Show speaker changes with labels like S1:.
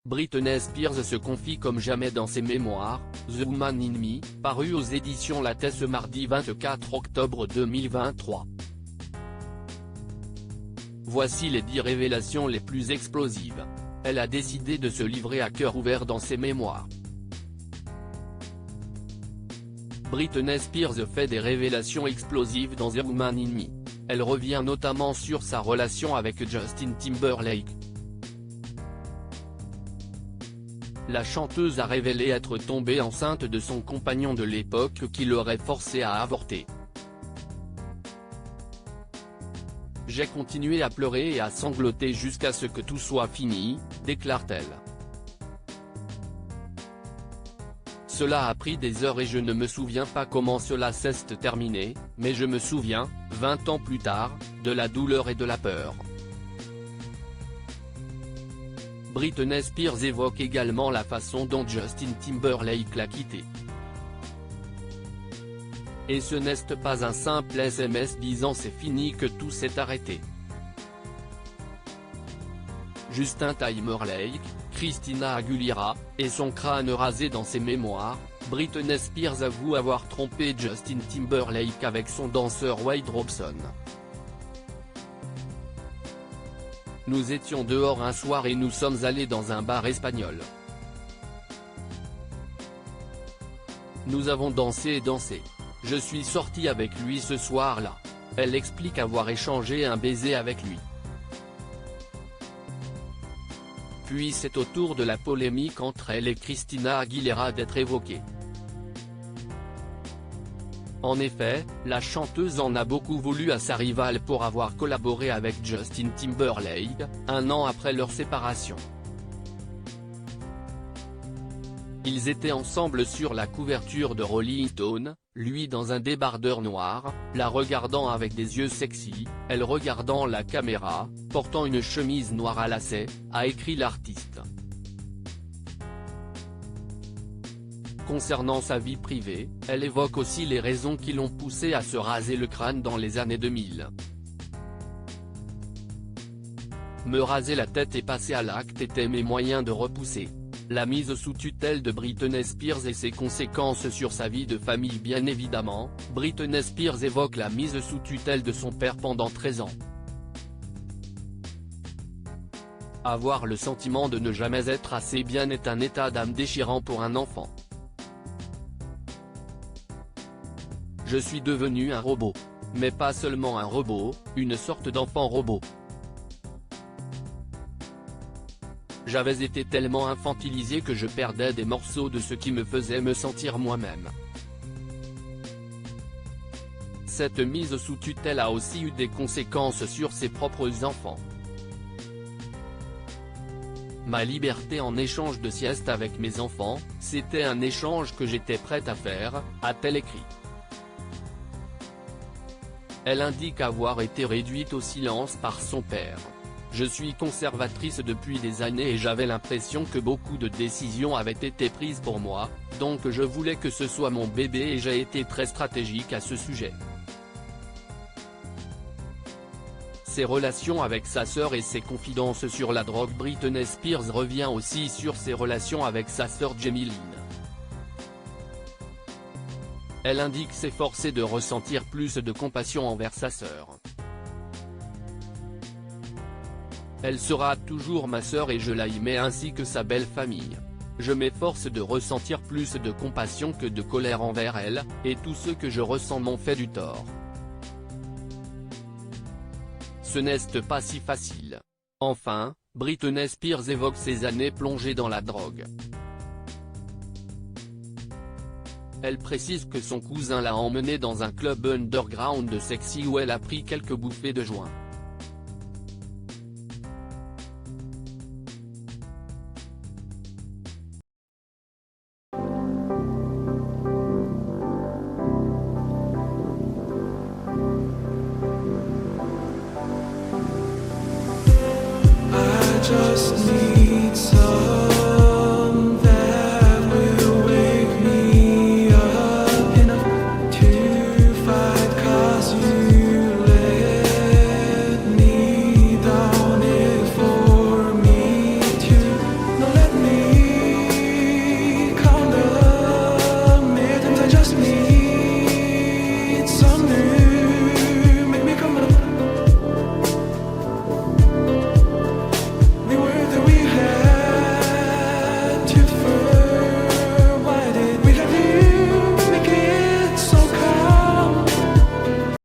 S1: Britney Spears se confie comme jamais dans ses mémoires, The Woman in Me, paru aux éditions Lattès ce mardi 24 octobre 2023. Voici les 10 révélations les plus explosives. Elle a décidé de se livrer à cœur ouvert dans ses mémoires. Britney Spears fait des révélations explosives dans The Woman in Me. Elle revient notamment sur sa relation avec Justin Timberlake. La chanteuse a révélé être tombée enceinte de son compagnon de l'époque qui l'aurait forcée à avorter. « J'ai continué à pleurer et à sangloter jusqu'à ce que tout soit fini », déclare-t-elle. Cela a pris des heures et je ne me souviens pas comment cela s'est terminé, mais je me souviens, 20 ans plus tard, de la douleur et de la peur. Britney Spears évoque également la façon dont Justin Timberlake l'a quittée. Et ce n'est pas un simple SMS disant c'est fini que tout s'est arrêté. Justin Timberlake, Christina Aguilera, et son crâne rasé dans ses mémoires, Britney Spears avoue avoir trompé Justin Timberlake avec son danseur Wade Robson. Nous étions dehors un soir et nous sommes allés dans un bar espagnol. Nous avons dansé et dansé. Je suis sortie avec lui ce soir-là. Elle explique avoir échangé un baiser avec lui. Puis c'est au tour de la polémique entre elle et Christina Aguilera d'être évoquée. En effet, la chanteuse en a beaucoup voulu à sa rivale pour avoir collaboré avec Justin Timberlake, un an après leur séparation. Ils étaient ensemble sur la couverture de Rolling Stone, lui dans un débardeur noir, la regardant avec des yeux sexy, elle regardant la caméra, portant une chemise noire à lacets, a écrit l'artiste. Concernant sa vie privée, elle évoque aussi les raisons qui l'ont poussée à se raser le crâne dans les années 2000. Me raser la tête et passer à l'acte étaient mes moyens de repousser. La mise sous tutelle de Britney Spears et ses conséquences sur sa vie de famille. Bien évidemment, Britney Spears évoque la mise sous tutelle de son père pendant 13 ans. Avoir le sentiment de ne jamais être assez bien est un état d'âme déchirant pour un enfant. Je suis devenu un robot. Mais pas seulement un robot, une sorte d'enfant robot. J'avais été tellement infantilisé que je perdais des morceaux de ce qui me faisait me sentir moi-même. Cette mise sous tutelle a aussi eu des conséquences sur ses propres enfants. Ma liberté en échange de sieste avec mes enfants, c'était un échange que j'étais prête à faire, a-t-elle écrit. Elle indique avoir été réduite au silence par son père. Je suis conservatrice depuis des années et j'avais l'impression que beaucoup de décisions avaient été prises pour moi, donc je voulais que ce soit mon bébé et j'ai été très stratégique à ce sujet. Ses relations avec sa sœur et ses confidences sur la drogue. Britney Spears revient aussi sur ses relations avec sa sœur Jamie Lynn. Elle indique s'efforcer de ressentir plus de compassion envers sa sœur. Elle sera toujours ma sœur et je la aimais ainsi que sa belle famille. Je m'efforce de ressentir plus de compassion que de colère envers elle, et tous ceux que je ressens m'ont fait du tort. Ce n'est pas si facile. Enfin, Britney Spears évoque ses années plongées dans la drogue. Elle précise que son cousin l'a emmenée dans un club underground de sexy où elle a pris quelques bouffées de joint.
S2: Just need